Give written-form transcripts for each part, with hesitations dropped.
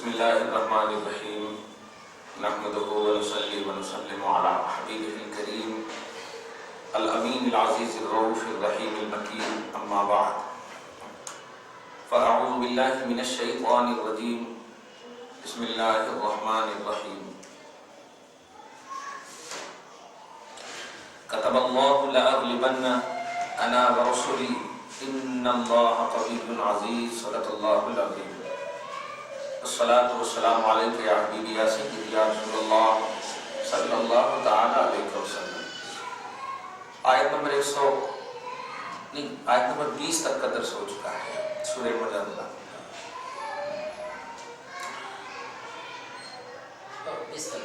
بسم الله الرحمن الرحيم نحمده ونصلي ونسلم على حبيبه الكريم الأمين العزيز الرؤوف الرحيم المكين أما بعد فأعوذ بالله من الشيطان الرجيم بسم الله الرحمن الرحيم كتب الله لأغلبن أنا ورسلي إن الله قوي عزيز صدق الله العظيم الصلاة والسلام عليك يا حبيبي يا سيدي يا رسول الله صلی اللہ تعالی علیہ وسلم۔ آیت نمبر 20 تک کا درس ہو چکا ہے سورہ مجادلہ۔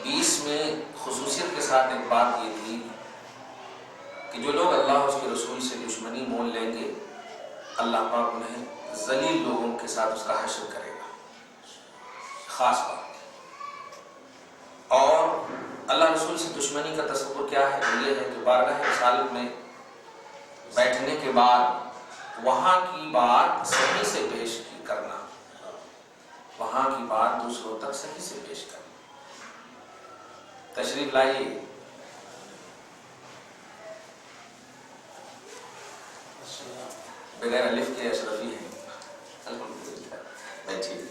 20 میں خصوصیت کے ساتھ ایک بات یہ تھی کہ جو لوگ اللہ اور اس کے رسول سے دشمنی مول لیں گے اللہ پاک انہیں ذلیل لوگوں کے ساتھ اس کا حشر کرے گا، خاص بات۔ اور اللہ رسول سے دشمنی کا تصور کیا ہے؟ وہ یہ ہے کہ بارگاہ رسالت میں بیٹھنے کے بعد وہاں کی بات صحیح سے پیش کرنا، وہاں کی بات دوسروں تک صحیح سے پیش کرنا۔ تشریف لائیے۔ بغیر الف کے اشرفی ہیں الحمدللہ، بیٹھیے۔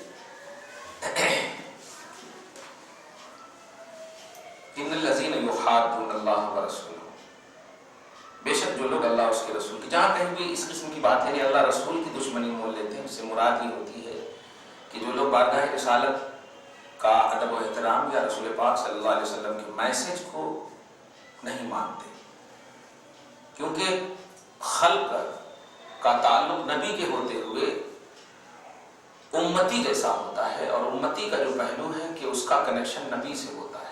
ان الذین یحادون اللہ ورسولہ، بے شک جو لوگ اللہ اور اس کے رسول کی، جہاں کہیں بھی اس قسم کی بات ہے کہ اللہ رسول کی دشمنی مول لیتے ہیں، اس سے مراد یہ ہوتی ہے کہ جو لوگ بارگاہ رسالت کا ادب و احترام یا رسول پاک صلی اللہ علیہ وسلم کے میسج کو نہیں مانتے، کیونکہ خلق کا تعلق نبی کے ہوتے ہوئے امتی جیسا ہوتا ہے، اور امتی کا جو پہلو ہے کہ اس کا کنیکشن نبی سے ہوتا ہے،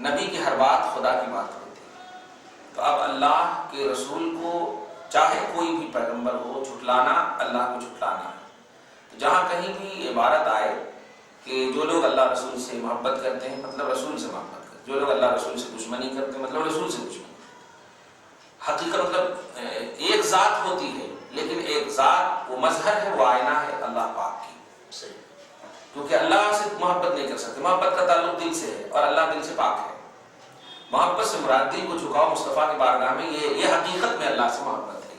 نبی کی ہر بات خدا کی بات ہوتی ہے۔ تو اب اللہ کے رسول کو چاہے کوئی بھی پیغمبر ہو، جھٹلانا اللہ کو جھٹلانا ہے۔ تو جہاں کہیں بھی عبارت آئے کہ جو لوگ اللہ رسول سے محبت کرتے ہیں مطلب رسول سے محبت کرتے ہیں، جو لوگ اللہ رسول سے دشمنی کرتے ہیں مطلب رسول سے دشمنی، حقیقت مطلب ایک ذات ہوتی ہے لیکن ایک ذات وہ مظہر ہے، وہ آئینہ ہے اللہ پاک کی، کیونکہ اللہ سے محبت نہیں کر سکتے، محبت کا تعلق دل سے ہے اور اللہ دل سے پاک ہے۔ محبت سے مراد دل کو جھکاؤ مصطفیٰ کی بارگاہ میں، یہ حقیقت میں اللہ سے محبت ہے۔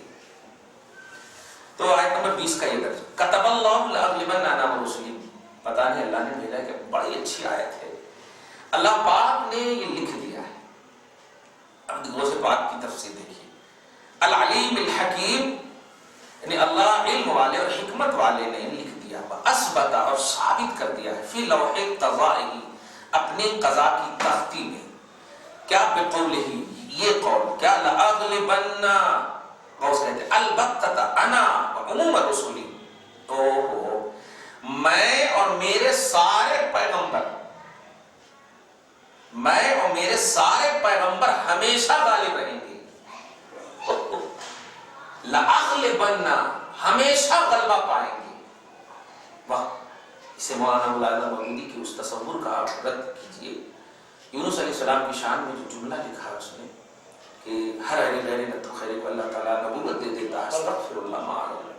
تو آیت نمبر 20 کا یہ درس، کتب اللہ لأغلبن انا ورسلی، پتہ نہیں اللہ نے بھیجا کہ بڑی اچھی آیت ہے، اللہ پاک نے یہ لکھ دیا ہے۔ اب غوث پاک کی تفسیر دیکھیے، العلیم الحکیم، یعنی اللہ علم والے اور حکمت والے نے لکھ دیا، اثبت اور ثابت کر دیا ہے، فی لوح قضائہ، اپنے قضا کی تختی میں، کیا بقولہ، یہ قول، کیا لأغلبن، غوث کہتے ہیں البتہ انا وعموم رسولی، میں اور میرے سارے پیغمبر، میں اور میرے سارے پیغمبر ہمیشہ غالب رہیں گے، لأغلبن، ہمیشہ غلبہ پائیں گے۔ واہ، اسے مولانا مولانا مودودی کی اس تصور کا رد کیجئے۔ یونس علیہ السلام کی شان میں جو جملہ لکھا ہے اس نے کہ ہر غیر نتو خیر کو اللہ تعالیٰ نبوت دے دیتا ہے، استغفر اللہ معلوم،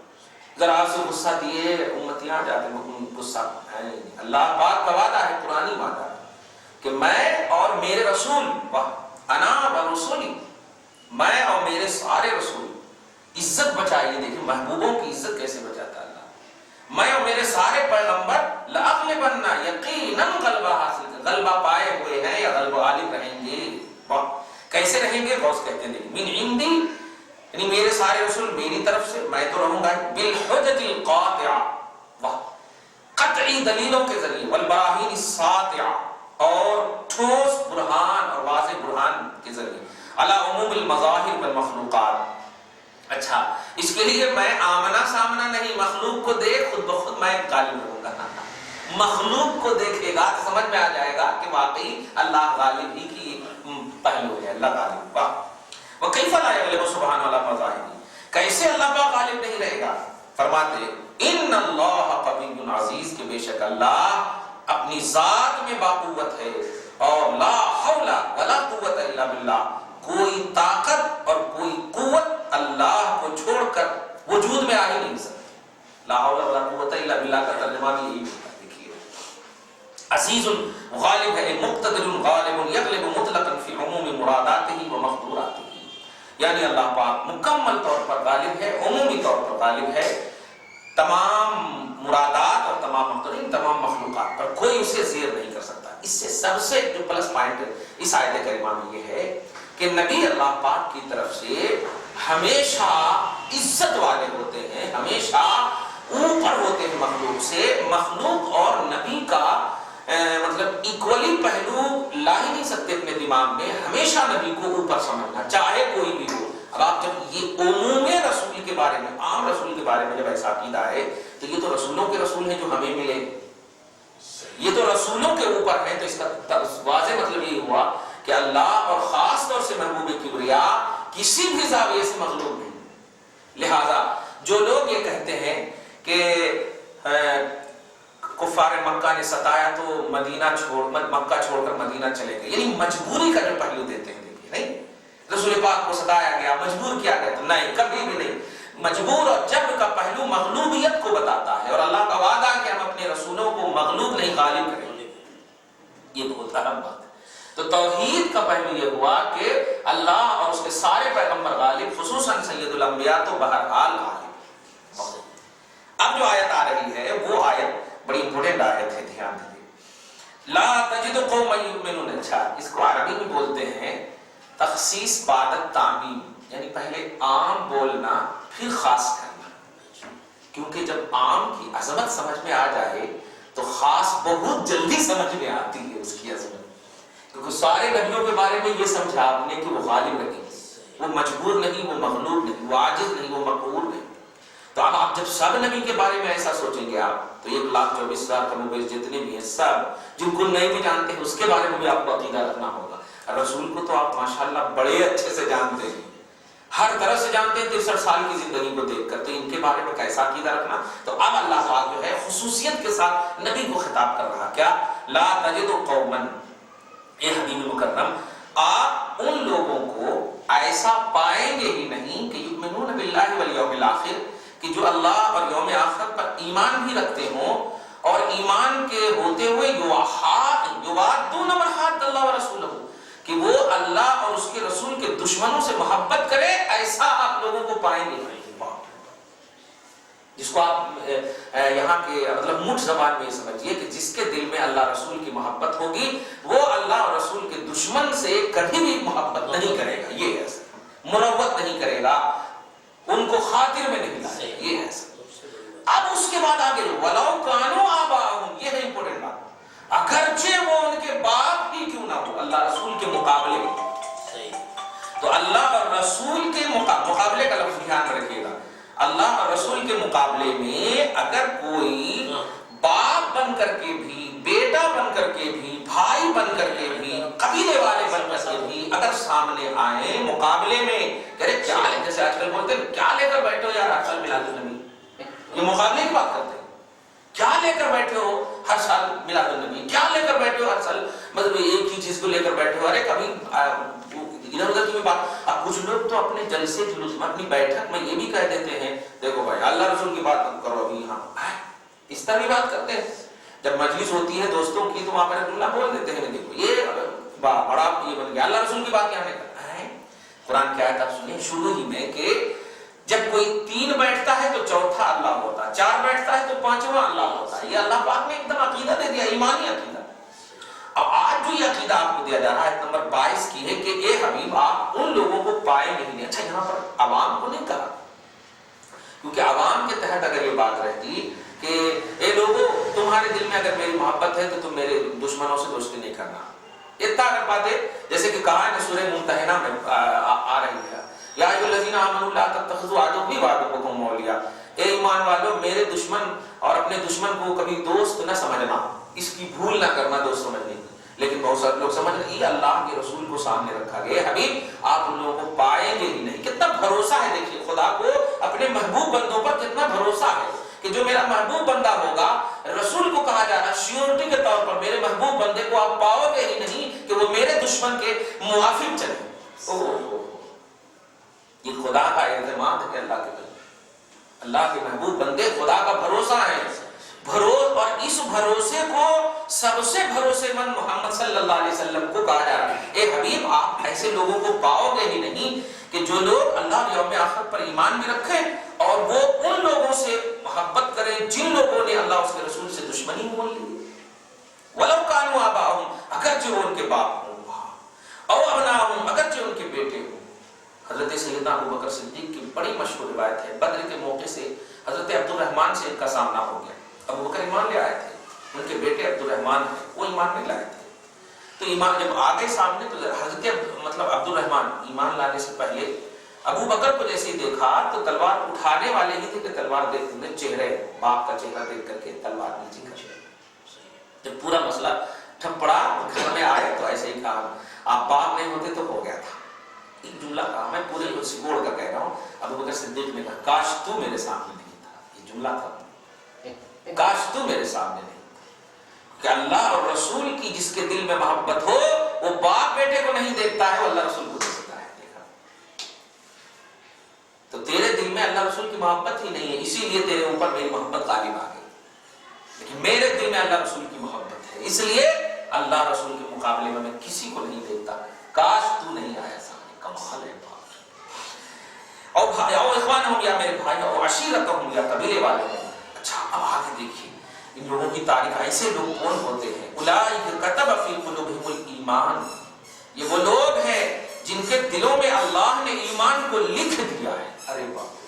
ذرا آپ سے غصہ دیے امتیاں آ جاتے ہیں، غصہ ہے، اللہ پاک کا وعدہ ہے، قرآنی وعدہ ہے کہ میں اور میرے رسول، واہ، انا ورسولی، میں اور میرے سارے رسول، عزت بچائیے، دیکھیں محبوبوں کی عزت کیسے بچاتا ہے اللہ، میں اور میرے سارے پیغمبر لأغلبن، یقیناً غلبہ حاصل کر، غلبہ پائے ہوئے ہیں یا غلبہ غالب رہیں گے۔ کیسے رہیں گے؟ غوث کہتے ہیں من عندی، یعنی میرے سارے رسول میری طرف سے، میں تو رہوں گا، بالحجت القاطعہ، قطعی دلیلوں کے ذریعے، والبراہین الساطعہ، اور ٹھوس برہان اور واضح برہان کے ذریعے، علی عموم المظاہر والمخلوقات۔ اچھا، اس کے لیے میں آمنا سامنا نہیں، مخلوق کو دیکھ خود بخود میں غالب رہوں گا، مخلوق کو دیکھے گا تو سمجھ میں آ جائے گا کہ واقعی اللہ غالب ہی کی پہلو ہے، اللہ غالب۔ واہ، وَكَيْفَ لَا يَغْلِبُ سُبْحَانَ اللَّهِ مَظَاہِرِ، کیسے اللہ پاک غالب نہیں رہے گا؟ فرماتے ان اللہ قوی عزیز، کہ بے شک اللہ اپنی ذات میں باقوت ہے، اور لا حول ولا قوت الا باللہ، کوئی طاقت اور کوئی قوت اللہ کو چھوڑ کر وجود میں آ ہی نہیں سکتی۔ لا حول ولا قوت الا باللہ کا ترجمہ بھی یہی ہوتا ہے۔ دیکھیے عزیز غالب ہے، مقتدر غالب یغلب مطلقا فی عموم مراداتہ و مقدوراتہ، یعنی اللہ پاک مکمل طور پر غالب ہے، عمومی طور پر غالب ہے تمام مرادات اور تمام مقدورین، تمام مخلوقات پر، کوئی اسے زیر نہیں کر سکتا۔ اس سے سب سے جو پلس پوائنٹ اس آیت کریمہ میں یہ ہے کہ نبی اللہ پاک کی طرف سے ہمیشہ عزت والے ہوتے ہیں، ہمیشہ اوپر ہوتے ہیں مخلوق سے۔ مخلوق اور نبی کا مطلب ایکولی پہلو لا ہی نہیں سکتے اپنے دماغ میں، ہمیشہ نبی کو اوپر سمجھنا چاہے کوئی بھی ہو۔ اب آپ جب یہ عموم رسول کے بارے میں، عام رسول کے بارے میں جب ایسا عقیدہ ہے تو یہ تو رسولوں کے رسول ہیں جو ہمیں ملے، یہ تو رسولوں کے اوپر ہے، تو اس کا واضح مطلب یہ ہوا کہ اللہ اور خاص طور سے محبوب کبریا کسی بھی زاویے سے مغلوب نہیں۔ لہذا جو لوگ یہ کہتے ہیں کہ کفار مکہ نے ستایا تو مکہ چھوڑ کر مدینہ چلے گئے، یعنی مجبوری کا جو پہلو دیتے ہیں، دیکھیے نہیں رسول پاک کو ستایا گیا، مجبور کیا گیا، تو نہیں، کبھی بھی نہیں۔ مجبور اور جبر کا پہلو مغلوبیت کو بتاتا ہے، اور اللہ کا وعدہ کہ ہم اپنے رسولوں کو مغلوب نہیں غالب کریں گے، یہ بہت اہم بات ہے۔ تو توحید کا پہلو یہ ہوا کہ اللہ اور اس کے سارے پیغمبر غالب، خصوصاً سید الانبیاء تو بہرحال غالب۔ اب جو آیت آ رہی ہے وہ آیت بڑی امپورٹنٹ آیت ہے، دھیان دیجیے۔ لا تجد قوما یؤمنون، اچھا اس کو عربی میں بولتے ہیں تخصیص بعد التعمیم، یعنی پہلے عام بولنا پھر خاص کرنا، کیونکہ جب عام کی عظمت سمجھ میں آ جائے تو خاص بہت جلدی سمجھ میں آتی ہے اس کی عظمت، کیونکہ سارے نبیوں کے بارے میں یہ سمجھا آپ نے کہ وہ غالب نہیں، وہ مجبور نہیں، وہ مغلوب نہیں، وہ عاجز نہیں، وہ مقہور نہیں۔ تو اب آپ جب سب نبی کے بارے میں ایسا سوچیں گے آپ تو 1,24,000 کم و بیش جتنے بھی ہیں سب، جن کو نہیں بھی جانتے ہیں اس کے بارے میں بھی آپ کو عقیدہ رکھنا ہوگا۔ رسول کو تو آپ ماشاءاللہ بڑے اچھے سے جانتے ہیں، ہر طرح سے جانتے ہیں 63 سال کی زندگی کو دیکھ کر، تو ان کے بارے میں کیسا عقیدہ رکھنا؟ تو اب اللہ پاک جو ہے خصوصیت کے ساتھ نبی کو خطاب کر رہا، کیا؟ لا تجد قوما، اے حبیب مکرم آپ ان لوگوں کو ایسا پائیں گے ہی نہیں کہ یؤمنون باللہ والیوم الآخر، کہ جو اللہ اور یوم آخرت پر ایمان بھی رکھتے ہوں، اور ایمان کے ہوتے ہوئے یوادون من حاد اللہ ورسولہ، کہ وہ اللہ اور اس کے رسول کے دشمنوں سے محبت کرے، ایسا آپ لوگوں کو پائیں گے نہیں۔ جس کو آپ یہاں کے مطلب مٹھ زبان میں یہ سمجھیے کہ جس کے دل میں اللہ رسول کی محبت ہوگی وہ اللہ اور رسول کے دشمن سے کبھی بھی محبت نہیں کرے گا، یہ ایسا مروت نہیں کرے گا، ان کو خاطر میں نہیں لائے گا، یہ ایسا۔ اب اس کے بعد آگے وَلَوْ كَانُوا آبَاءَهُمْ، یہ ہے امپورٹنٹ بات، اگرچہ وہ ان کے باپ ہی کیوں نہ ہو اللہ رسول کے مقابلے میں۔ تو اللہ اور رسول کے مقابلے کا لفظ دھیان میں رکھیے گا، اللہ اور رسول کے مقابلے میں اگر کوئی باپ بن کر کے بھی، بیٹا بن کر کے بھی، بھائی بن کر کے بھی، قبیلے والے بن کر کے بھی اگر سامنے آئے مقابلے میں، کہے کیا لے، جیسے آج کل بولتے ہیں کیا لے کر بیٹھے ہو یار ہر سال میلاد النبی، یہ مقابلے کی بات کرتے ہیں، کیا لے کر بیٹھے ہو ہر سال میلاد النبی، کیا لے کر بیٹھے ہو ہر سال، مطلب ایک ہی چیز کو لے کر بیٹھے ہو، ارے کبھی ادھر ادھر کی بات۔ اب کچھ لوگ تو اپنے جلسے جلوس میں، اپنی بیٹھک میں یہ بھی کہہ دیتے ہیں دیکھو بھائی اللہ رسول کی بات کرو ابھی، ہاں اس طرح بھی بات کرتے ہیں۔ جب مجلس ہوتی ہے دوستوں کی تو وہاں پر اللہ بول دیتے ہیں دیکھو یہ بڑا یہ بن گیا، اللہ رسول کی بات کیا نہیں کرتا ہے۔ قرآن کی آیت آپ سنیں شروع ہی میں کہ جب کوئی 3 بیٹھتا ہے تو چوتھا اللہ ہوتا ہے، 4 بیٹھتا ہے تو 5واں اللہ ہوتا ہے، یہ اللہ پاک نے ایک دم عقیدہ دے دیا، ایمانی عقیدہ۔ اب آج جو یہ عقیدہ آپ کو دیا جا رہا ہے نمبر 22 کی ہے کہ اے حبیب آپ ان لوگوں کو پائیں گے نہیں۔ اچھا یہاں پر عوام کو نہیں کہا، کیونکہ عوام کے تحت اگر یہ بات رہتی کہ اے لوگوں تمہارے دل میں اگر میری محبت ہے تو تم میرے دشمنوں سے دوستی نہیں کرنا، اتنا اگر باتیں جیسے کہ کہا ہے کہ سورہ ممتحنہ میں آ رہی ہے یا ایھا الذین آمنوا لا تتخذوا عدوی وعدوکم اولیاء، اے ایمان والو میرے دشمن اور اپنے دشمن کو کبھی دوست نہ سمجھنا، اس کی بھول نہ کرنا دوست سمجھنے کی۔ لیکن بہت سارے لوگ سمجھ رہے ہیں اللہ کے رسول کو سامنے رکھا گیا، حبیب آپ ان لوگوں کو پائیں گے ہی نہیں۔ کتنا بھروسہ ہے، دیکھیے خدا کو اپنے محبوب بندوں پر کتنا بھروسہ ہے کہ جو میرا محبوب بندہ ہوگا، رسول کو کہا جا رہا شیورٹی کے طور پر میرے محبوب بندے کو آپ پاؤ گے ہی نہیں کہ وہ میرے دشمن کے موافق چلے۔ یہ خدا کا اعتماد ہے اللہ کے بندے، اللہ کے محبوب بندے خدا کا بھروسہ ہے، اور اس بھروسے کو سب سے بھروسے مند محمد صلی اللہ علیہ وسلم کو کہا جا رہا ہے، اے حبیب آپ ایسے لوگوں کو پاؤ گے ہی نہیں کہ جو لوگ اللہ اور یوم آخرت پر ایمان بھی رکھیں اور وہ ان لوگوں سے محبت کریں جن لوگوں نے اللہ اس کے رسول سے دشمنی مول لی، وَلَوْ كَانُوا آبَاءَهُمْ اگرچہ وہ ان کے باپ ہوں، او ابناءَهُمْ اگرچہ ان کے بیٹے ہوں۔ حضرت سیدنا ابو بکر صدیق کی بڑی مشہور روایت ہے، بدر کے موقع سے حضرت عبد الرحمن سے ان کا سامنا ہو گیا، ابو بکر ایمان لے آئے تھے، ان کے بیٹے عبد الرحمن ہیں وہ ایمان نہیں لائے تھے، تو ایمان جب آگے سامنے تو حضرت عبد الرحمن ایمان لانے سے پہلے ابو بکر کو جیسے ہی دیکھا تو تلوار اٹھانے والے ہی تھے کہ تلوار دیکھ چہرے باپ کا چہرہ دیکھ کر کے تلوار نیچے کر دیا۔ جب پورا مسئلہ ٹھپ پڑا گھر میں آئے تو ایسے ہی کہا آپ باپ نہیں ہوتے تو ہو گیا تھا، ایک جملہ کہا، میں پورے سگوڑ کر کہہ رہا ہوں، ابو بکر صدیق نے کہا کاش تو میرے سامنے نہیں تھا، یہ جملہ تھا، کاش تو میرے سامنے نہیں تھا، کہ اللہ اور رسول کی جس کے دل میں محبت ہو وہ باپ بیٹے کو نہیں دیکھتا ہے، وہ اللہ رسول کو دیکھتا ہے، دیکھا تو تیرے دل میں اللہ رسول کی محبت ہی نہیں ہے، اسی لیے تیرے اوپر میری محبت غالب آ گئی، لیکن میرے دل میں اللہ رسول کی محبت ہے، اس لیے اللہ رسول کے مقابلے میں کسی کو نہیں دیکھتا، کاش تو نہیں آیا سامنے، کمال ہے باپ، اور بھائی او اخوانہم یا میرے بھائی، او عشیرتہم یا قبیلے والے ہیں۔ اچھا اب آگے دیکھیے ان لوگوں کی تاریخ، ایسے لوگ کون ہوتے ہیں؟ اولئک کتب فی قلوبہم الایمان، یہ وہ لوگ ہیں جن کے دلوں میں اللہ نے ایمان کو لکھ دیا ہے۔ ارے باپ،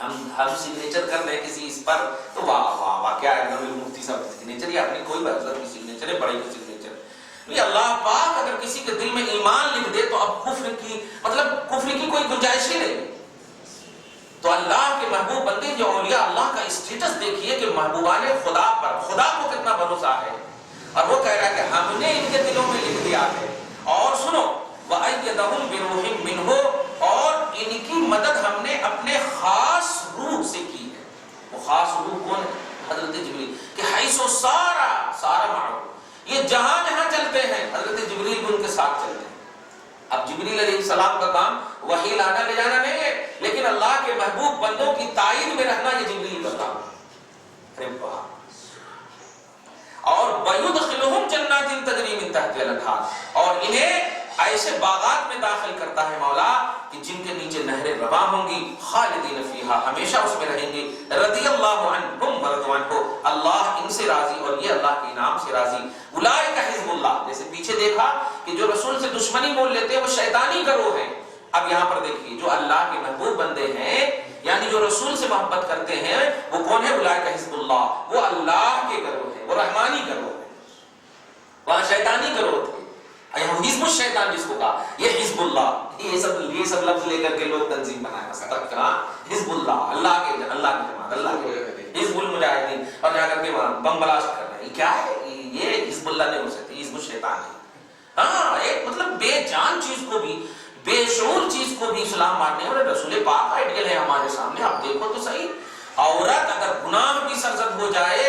ہم سگنیچر کر رہے ہیں کسی اس پر تو واہ واہ واہ کیا ہے مفتی صاحب کی سگنیچر، یہ اپنی کوئی حضرت کی سگنیچر ہے، بڑے کی سگنیچر ہے، یہ اللہ پاک اگر کسی کے دل میں ایمان لکھ دے تو اب کفر کی کوئی گنجائش ہی نہیں۔ تو اللہ کے محبوب بندے جو اولیاء اللہ کا اسٹیٹس دیکھیے کہ محبوبان خدا پر، خدا کو کتنا بھروسہ ہے، اور وہ کہہ رہا ہے کہ ہم نے ان کے دلوں میں لکھ دیا ہے، اور سنو وَأَيَّدَهُمْ بِرُوحٍ مِّنْهُ، اور ان کی مدد ہم نے اپنے خاص روح سے کی ہے۔ وہ خاص روح کون ہے؟ حضرت جبریل، کہ حیث سارا معروف، یہ جہاں جہاں چلتے ہیں حضرت جبریل بھی ان کے ساتھ چلتے ہیں۔ اب جبریل علیہ السلام کا کام وحی لانا لے جانا نہیں ہے، لیکن اللہ کے محبوب بندوں کی تائید میں رہنا یہ جبریل کا کام ہے۔ ارے واہ، اور وَيُدْخِلُهُمْ جَنَّاتٍ تَجْرِي مِن تَحْتِهَا الْأَنْهَارُ، اور انہیں ایسے باغات میں داخل کرتا ہے مولا کہ جن کے نیچے نہریں رواں ہوں گی، خالدین فیہا، ہمیشہ اس میں رہیں گے، رضی اللہ عنہم ورضوا عنہ، اللہ ان سے راضی اور یہ اللہ کے انعام سے راضی۔ اولئک حزب اللہ، جیسے پیچھے دیکھا کہ جو رسول سے دشمنی مول لیتے ہیں وہ شیطانی گروہ ہیں، اب یہاں پر دیکھیے جو اللہ کے محبوب بندے ہیں یعنی جو رسول سے محبت کرتے ہیں وہ کون ہے؟ اولئک حزب اللہ، وہ اللہ کے گروہ ہیں، وہ رحمانی گروہ ہیں، وہاں شیطانی گروہ تھے، حزب الشیطان جس کو کہا، یہ حزب اللہ، یہ سب لفظ لے کر کے لوگ تنظیم بنایا، حزب اللہ، اللہ کی جماعت، اللہ کے حزب المجاہدین، اور جا کر کے وہاں بم بلاسٹ کر رہے ہیں، کیا ہے یہ؟ حزب اللہ نہیں ہو سکتی، حزب الشیطان ہے۔ ہاں ایک مطلب بے جان چیز کو بھی، بے شعور چیز کو بھی اسلام ماننے، اور رسول پاک آئیڈیل ہے ہمارے سامنے، آپ دیکھو تو صحیح، عورت اگر گناہ بھی سرزد ہو جائے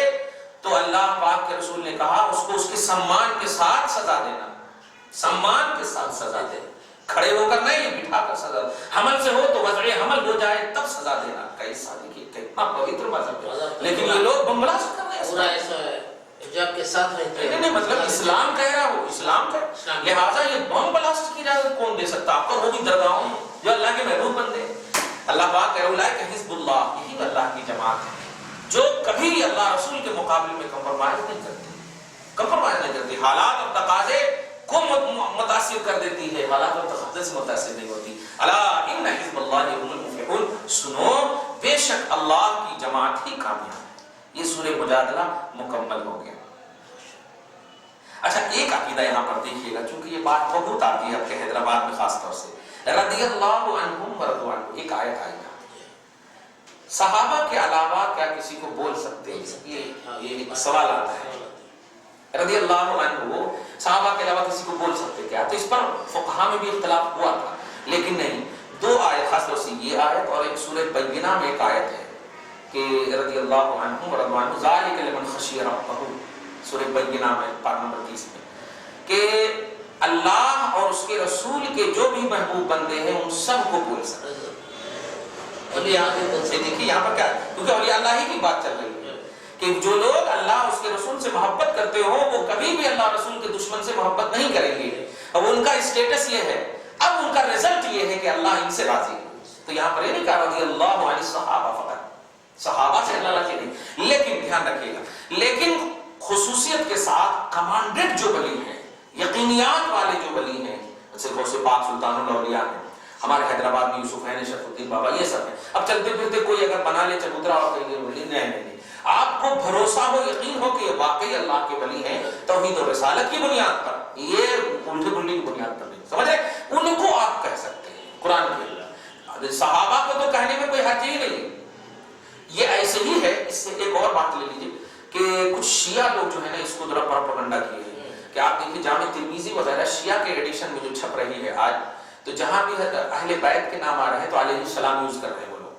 تو اللہ پاک کے رسول نے کہا اس کو اس کے سمان کے ساتھ سزا دینا، سمان کے ساتھ سزا دے، کھڑے ہو کر نہیں، بٹھا کر سزا، حمل سے ہو تو وضع حمل ہو جائے تب سزا دینا۔ کیسا دیکھیے کتنا پوتر مذہب ہے، لیکن یہ لوگ بم بلاسٹ کر رہے ہیں، پورا ایسا حجاب کے ساتھ رہتے ہیں، نہیں مطلب اسلام کہہ رہا ہو، اسلام کا لہٰذا یہ بم بلاسٹ کی اجازت کون دے سکتا آپ کو؟ وہ بھی درگاہوں جو اللہ کے محبوب بندے، اللہ پاک کہہ رہا ہے کہ حزب اللہ، یہی اللہ کی جماعت ہے جو کبھی اللہ رسول کے مقابلے میں کمپرومائز نہیں کرتی، حالات اور تقاضے کو متاثر کر دیتی ہے، حالات اور تقاضے سے متاثر نہیں ہوتی۔ الا ان حزب اللہ هم المفلحون، سنو بے شک اللہ کی جماعت ہی کامیاب ہے۔ یہ سورہ مجادلہ مکمل ہو گیا۔ اچھا ایک عقیدہ یہاں پر دیکھیے گا، چونکہ یہ بات بہت آتی ہے اپنے حیدرآباد میں خاص طور سے، رضی اللہ عنہم ورضوا عنہ، ایک آیت آئی ہے، صحابہ کے علاوہ کیا کسی کو بول سکتے ہیں؟ یہ سوال آتا ہے، رضی اللہ عنہ صحابہ کے علاوہ کسی کو بول سکتے کیا؟ تو اس پر فقہا میں بھی اختلاف ہوا تھا، لیکن نہیں، دو آیت خاص طور سے یہ آیت اور ایک سورہ بینہ میں ایک آیت ہے کہ رضی اللہ عنہ ورضوا عنہ ذالک لمن خشی ربہ، سورہ بینہ میں پارہ نمبر 30 میں، کہ اللہ اور اس کے رسول کے جو بھی محبوب بندے ہیں ان سب کو بول سکتے ہیں۔ دیکھیے یہاں پر کیا ہے، کیونکہ اولیاء اللہ ہی کی بات چل رہی ہے کہ جو لوگ اللہ اس کے رسول سے محبت کرتے ہو وہ کبھی بھی اللہ رسول کے دشمن سے محبت نہیں کریں گے. اب ان کا اسٹیٹس یہ ہے, اب ان کا رزلٹ یہ ہے کہ اللہ ان سے راضی ہے. تو یہاں پر یہ نہیں کہا رضی اللہ عن الصحابہ فقط, صحابہ سے اللہ راضی نہیں, لیکن دھیان رکھیے گا, لیکن خصوصیت کے ساتھ کمانڈڈ جو ولی ہیں, یقینیات والے جو ولی ہیں, جیسے غوث پاک سلطان الاولیاء ہیں, ہمارے حیدرآباد میں یوسف ہیں, شرف الدین بابا, یہ سب ہیں. اب چلتے پھرتے کوئی اگر بنا لے چبوترا اور کہیں ولی, نہیں, آپ کو بھروسہ ہو, یقین ہو کہ یہ واقعی اللہ کے ولی ہیں توحید و رسالت کی بنیاد پر, یہ الٹی پلٹی کی بنیاد پر نہیں, سمجھ رہے, ان کو آپ کہہ سکتے ہیں قرآن کے اللہ. صحابہ کو تو کہنے میں کوئی حرج ہی نہیں. یہ ایسے ہی ہے. اس سے ایک اور بات لے لیجیے کہ کچھ شیعہ لوگ جو ہے نا اس کو ذرا پروپیگنڈا کیے ہیں کہ آپ دیکھیں جامع ترمذی وغیرہ شیعہ کے ایڈیشن میں جو چھپ رہی ہے آج, تو جہاں بھی اہل بیت کے نام آ رہے ہیں تو علیہ السلام یوز کر رہے ہیں وہ لوگ.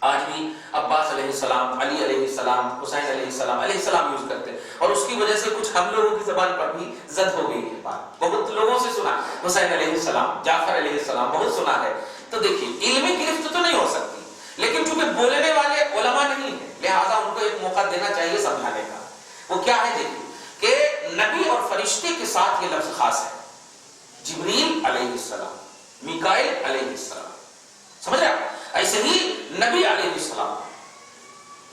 آج بھی عباس علیہ السلام, علی علیہ السلام, حسین علیہ السلام یوز کرتے ہیں, اور اس کی وجہ سے کچھ ہم لوگوں کی زبان پر بھی زد ہو گئی ہے بات. بہت لوگوں سے سنا حسین علیہ السلام, جعفر علیہ السلام, بہت سنا ہے. تو دیکھیے علمی گرفت تو نہیں ہو سکتی, لیکن چونکہ بولنے والے علماء نہیں ہیں لہذا ان کو ایک موقع دینا چاہیے سمجھانے کا. وہ کیا ہے دیکھیے کہ نبی اور فرشتے کے ساتھ یہ لفظ خاص ہے, جبریل علیہ السلام, میکائیل علیہ السلام, سمجھ رہے آپ. ایسے ہی نبی علیہ السلام,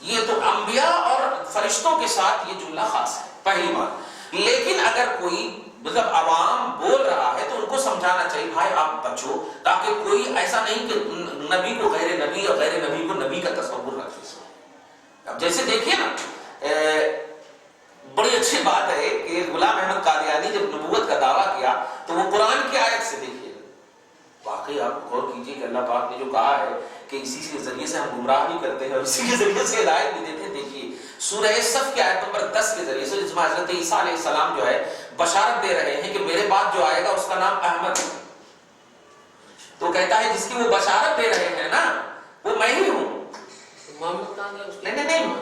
یہ تو انبیاء اور فرشتوں کے ساتھ یہ جملہ خاص ہے, پہلی بات. لیکن اگر کوئی مطلب عوام بول رہا ہے تو ان کو سمجھانا چاہیے بھائی آپ بچو, تاکہ کوئی ایسا نہیں کہ نبی کو غیر نبی اور غیر نبی کو نبی کا تصور رکھے. اب جیسے دیکھیے نا, بڑی اچھی بات ہے کہ غلام احمد قادیانی جب نبوت کا دعویٰ کیا تو وہ قرآن کی آیت سے دیکھیے, واقعی آپ غور کیجیے کہ اللہ پاک نے جو کہا ہے کہ اسی کے ذریعے سے ہم گمراہ بھی کرتے ہیں اور اسی کے ذریعے سے ہدایت بھی دیتے ہیں. دیکھیے سورہ صف کی آیت نمبر 10 کے ذریعے سے, جس میں حضرت عیسیٰ علیہ السلام جو ہے بشارت دے رہے ہیں کہ میرے بعد جو آئے گا اس کا نام احمد ہے. تو کہتا ہے جس کی وہ بشارت دے رہے ہیں نا وہ میں ہی ہوں. نہیں,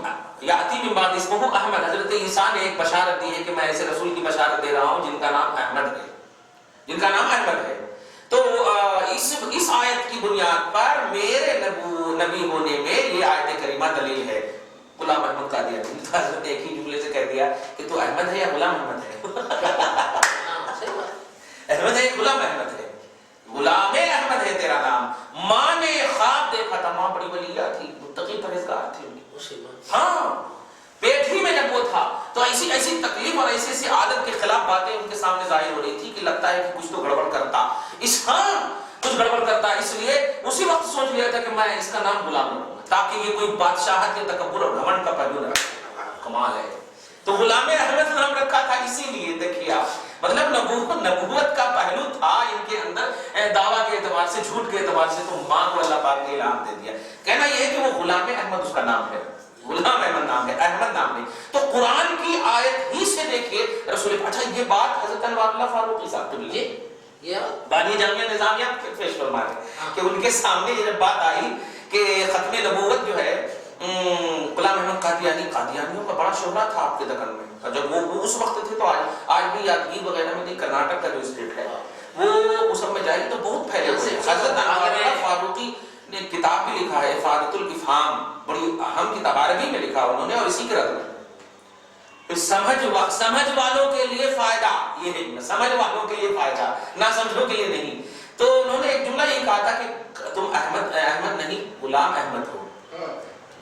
یاتی من بعد اسمہ احمد. حضرت عیسیٰ نے ایک بشارت دی ہے کہ میں ایسے رسول کی بشارت دے رہا ہوں جن کا نام احمد ہے, جن کا نام احمد ہے. تو اس آیت کی بنیاد پر میرے نبی ہونے میں یہ آیت کریمہ دلیل ہے. غلام احمد قادیانی حضرت ایک ہی جملے سے کہہ دیا کہ تو احمد ہے یا غلام احمد ہے. احمد ہے, غلام احمد ہے, غلام احمد ہے تیرا نام. ماں نے خواب دیکھا تھا, ماں بڑی ولیہ تھی, متقی پرہیزگار تھی, ہاں پیٹ ہی میں جب وہ تھا تو ایسی ایسی تکلیف اور ایسی ایسی عادت کے خلاف باتیں ان کے سامنے ظاہر ہو رہی تھی کہ لگتا ہے کہ کچھ تو گڑبڑ کرتا, کچھ گڑبڑ کرتا. اس لیے اسی وقت سوچ لیا تھا کہ میں اس کا نام غلام رکھوں گا تاکہ یہ کوئی بادشاہت یا تکبر اور گھمنڈ کا پہلو نہ رکھے. کمال ہے. تو غلام احمد نام رکھا تھا اسی لیے. دیکھیے آپ, مطلب نبوت کا پہلو تھا ان کے اندر دعویٰ کے اعتبار سے, جھوٹ کے اعتبار سے. تو ماں کو اللہ پاک نے اعلان دے دیا. کہنا یہ ہے کہ وہ غلام احمد اس کا نام ہے, غلام احمد نام ہے, احمد نام نہیں. تو قرآن کی آیت ہی سے دیکھیے رسول. اچھا یہ بات حضرت انوار اللہ فاروقی صاحب بانی جامعہ نظامیہ پیش فرما رہے کہ ان کے سامنے یہ جب بات آئی کہ ختم نبوت جو ہے غلام احمد قادیانیوں کا بڑا شہرہ تھا آپ کے دکن میں. جب وہ اس وقت تھے تو آج بھی یادگیر وغیرہ میں نہیں, کرناٹک کا جو اسٹیٹ ہے وہ اس میں جائے تو بہت پھیلے ہوئے. حضرت انوار اللہ فاروقی نے کتاب بھی لکھا ہے افادۃ الافہام, بڑی اہم کتاب عربی میں لکھا انہوں نے, اور اسی کے رد میں سمجھ والوں کے لیے فائدہ, یہ ہے سمجھ والوں کے لیے فائدہ, نہ سمجھو کے لیے نہیں. تو انہوں نے ایک جملہ یہ کہا تھا کہ تم احمد نہیں غلام احمد ہو,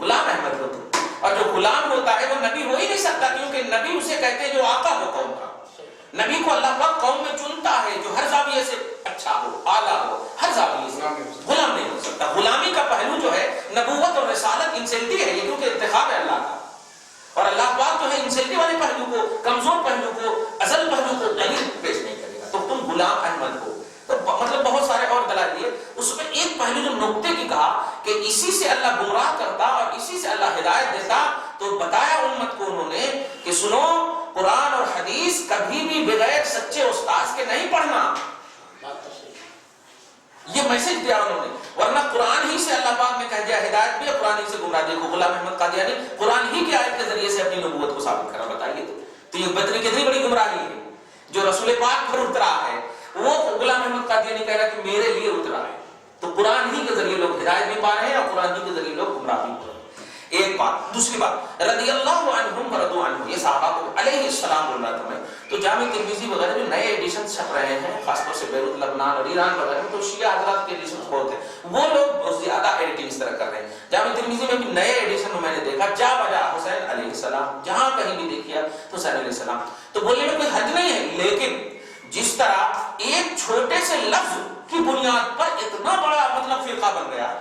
غلام احمد ہو تم. اور جو غلام ہوتا ہے وہ نبی ہو ہی نہیں سکتا, کیونکہ نبی اسے کہتے ہیں جو آقا ہو قوم کا. نبی کو اللہ پاک قوم میں چنتا ہے جو ہر زاویے سے اچھا ہو, اعلیٰ ہو, ہر زاویے سے. غلام نہیں ہو سکتا. غلامی کا پہلو جو ہے نبوت اور رسالت انسینٹی ہے, یہ کیونکہ انتخاب ہے اللہ کا. اور اللہ پاک جو ہے انسینٹی والے پہلو کو, کمزور پہلو کو, ازل پہلو کو دلیل پیش نہیں کرے گا. تو تم غلام احمد ہو. تو مطلب بہت سارے اور دلائل دیے. اس میں ایک پہلو جو نقطے کی کہا کہ اسی سے اللہ گمراہ کرتا اور اسی سے اللہ ہدایت دیتا, تو بتایا امت کو انہوں نے کہ سنو قرآن اور حدیث کبھی بھی بغیر سچے استاذ کے نہیں پڑھنا. یہ میسج دیا انہوں نے, ورنہ قرآن ہی سے اللہ پاک نے کہہ دیا ہدایت بھی, قرآن ہی سے گمراہ. دیکھو غلام احمد قادیانی قرآن ہی کی آیت کے ذریعے سے اپنی نبوت کو ثابت کرا. بتائیے تو یہ بدری کتنی بڑی گمراہی ہے. جو رسول پاک پر اترا ہے وہ غلام احمد قادیانی کہہ رہا کہ میرے لیے اترا ہے. تو قرآن ہی کے ذریعے لوگ ہدایت بھی پا رہے ہیں اور قرآن ہی کے ذریعے لوگ گمراہ بھی ہو رہے ہیں. ایک بات. دوسری بات رضی اللہ عنہم ورضوا عنہ، یہ صحابہ کو علیہ السلام بول رہا تھا میں. تو جامع ترمذی وغیرہ جو نئے ایڈیشن چھپ رہے ہیں خاص طور سے بیروت لبنان اور ایران وغیرہ میں، تو شیعہ حضرات کے ایڈیشن بہت ہیں، وہ لوگ بہت زیادہ ایڈیٹنگ اس طرح کر رہے ہیں. جامع ترمذی میں بھی نئے ایڈیشن میں نے دیکھا جا بجا حسین علیہ السلام، جہاں کہیں بھی دیکھیا تو حسین علیہ السلام. تو بولنے میں کوئی حرج نہیں ہے، لیکن جس طرح ایک چھوٹے سے لفظ کی بنیاد پر اتنا بڑا مطلب فرقہ بن گیا،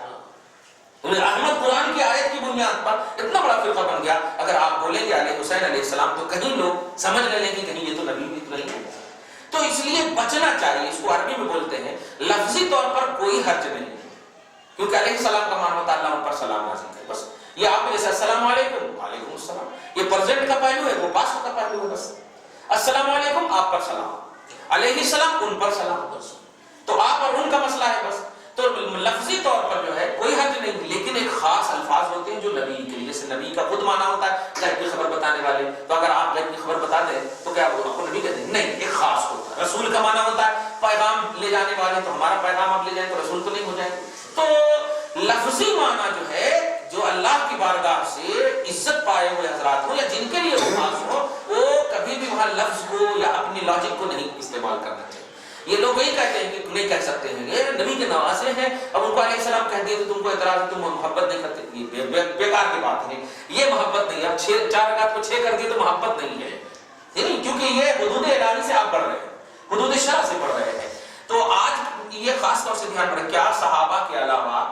احمد قرآن کی آیت کی بنیاد پر اتنا بڑا فرقہ بن گیا، اگر آپ بولیں گے علیہ حسین علیہ السلام تو کہیں لوگ سمجھ لیں کہ کہیں یہ تو نبی بھی تو نہیں ہے. تو اس لیے بچنا چاہیے. اس کو عربی میں بولتے ہیں لفظی طور پر کوئی حرج نہیں ہے، کیونکہ علیہ السلام کا معنی ہوتا ہے اللہ ان پر سلام نازل کرے. بس یہ آپ نے جیسے السلام علیکم، وعلیکم السلام، یہ پرزینٹ کا پہلو ہے، وہ پاسٹ کا پہلو ہے. بس السلام علیکم آپ پر سلام، علیہ السلام ان پر سلام، تو آپ اور ان کا مسئلہ ہے. بس تو لفظی طور پر جو ہے کوئی حرج نہیں، لیکن ایک خاص الفاظ ہوتے ہیں جو نبی کے لیے، جیسے نبی کا خود معنی ہوتا ہے غیب کی خبر بتانے والے، تو اگر آپ غیب کی خبر بتا دیں تو کیا وہ آپ کو نبی کہتے ہیں؟ نہیں، ایک خاص ہوتا ہے. رسول کا معنی ہوتا ہے پیغام لے جانے والے، تو ہمارا پیغام آپ لے جائیں تو رسول تو نہیں ہو جائیں. تو لفظی معنی جو ہے، جو اللہ کی بارگاہ سے عزت پائے ہوئے حضرات ہوں یا جن کے لیے وہ خاص ہو، وہ کبھی بھی وہاں لفظ کو یا اپنی لاجک کو نہیں استعمال کرنا چاہیے. یہ لوگ وہی کہتے ہیں کہ نہیں کہہ سکتے ہیں، یہ نبی کے نواسے ہیں، اب ان کو علیہ السلام کہہ دیے تو تم کو اعتراض ہے، تم محبت نہیں کرتے. یہ بیکار کی بات ہے، یہ محبت نہیں ہے. اب 4 رکعت کو 6 کر دیے تو محبت نہیں ہے، کیونکہ یہ حدود الہی سے آپ پڑھ رہے ہیں، حدود شرع سے پڑھ رہے ہیں. تو آج یہ خاص طور سے دھیان رکھیں، کیا صحابہ کے علاوہ،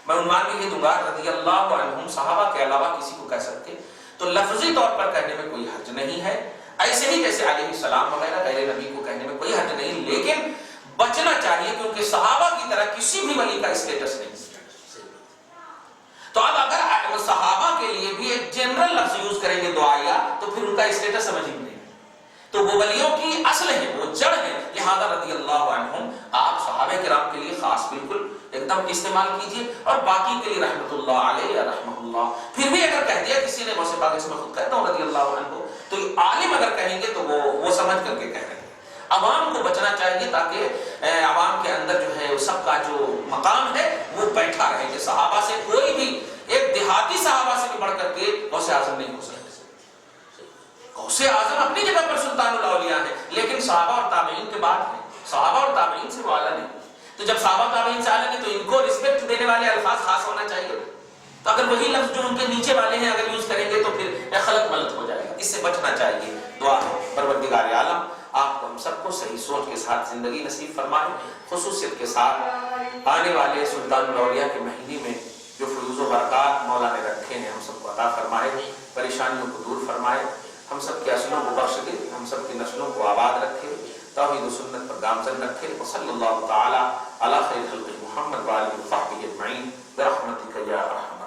میں عنوان بھی یہ دوں گا رضی اللہ عنہم، صحابہ کے علاوہ کسی کو کہہ سکتے، تو لفظی طور پر کہنے میں کوئی حرج نہیں ہے. ایسے ہی جیسے علیہ السلام وغیرہ غیر نبی کو کہنے میں کوئی حرج نہیں، لیکن بچنا چاہیے کیونکہ صحابہ کی طرح کسی بھی ولی کا اسٹیٹس نہیں. تو اب اگر صحابہ کے لیے بھی ایک جنرل لفظ یوز کریں گے دعائیہ، تو پھر ان کا اسٹیٹس سمجھ ہی نہیں. تو وہ ولیوں کی اصل ہے، وہ جڑ ہے، لہذا رضی اللہ عنہم آپ صحابہ کرام کے لیے خاص بالکل ایک دم استعمال کیجئے، اور باقی کے لیے رحمت اللہ علیہ یا رحمہ اللہ. پھر بھی اگر کہہ دیا کسی نے، غوث پاک اس میں خود کہتا ہوں رضی اللہ عنہ، تو عالم اگر کہیں گے تو وہ سمجھ کر کے کہہ رہے ہیں. عوام کو بچنا چاہیے تاکہ عوام کے اندر جو ہے سب کا جو مقام ہے وہ بیٹھا رہے کہ صحابہ سے کوئی بھی ایک دیہاتی صحابہ سے بھی بڑھ کر کے غوث اعظم نہیں ہو سکتے. غوث اعظم اپنی جگہ پر سلطان الاولیاء ہے، لیکن صحابہ اور تابعین کے بعد ہے، صحابہ اور تابعین سے وہ اعلیٰ نہیں. تو جب صحابہ تابعین سے اعلیٰ نہیں تو ان کو رسپیکٹ دینے والے الفاظ خاص ہونا چاہیے. تو اگر وہی لفظ جو ان کے نیچے والے ہیں اگر یوز کریں گے تو پھر خلط ملط ہو جائے گا. اس سے بچنا چاہیے. دعا پروردگار عالم آپ ہم سب کو صحیح سوچ کے ساتھ زندگی نصیب فرمائے، خصوصیت کے ساتھ آنے والے سلطان الاولیاء کے مہینے میں جو فیوز و برکات مولا نے رکھے ہیں ہم سب کو عطا فرمائے، پریشانیوں کو دور فرمائے، ہم سب کے اصلوں کو بخش دے، ہم سب کی نسلوں کو آباد رکھے، توحید و سنت پر گامزن رکھے. وصلی اللہ تعالی علی خیر خلق محمد وآلہ وصحبہ اجمعین برحمتک یا ارحم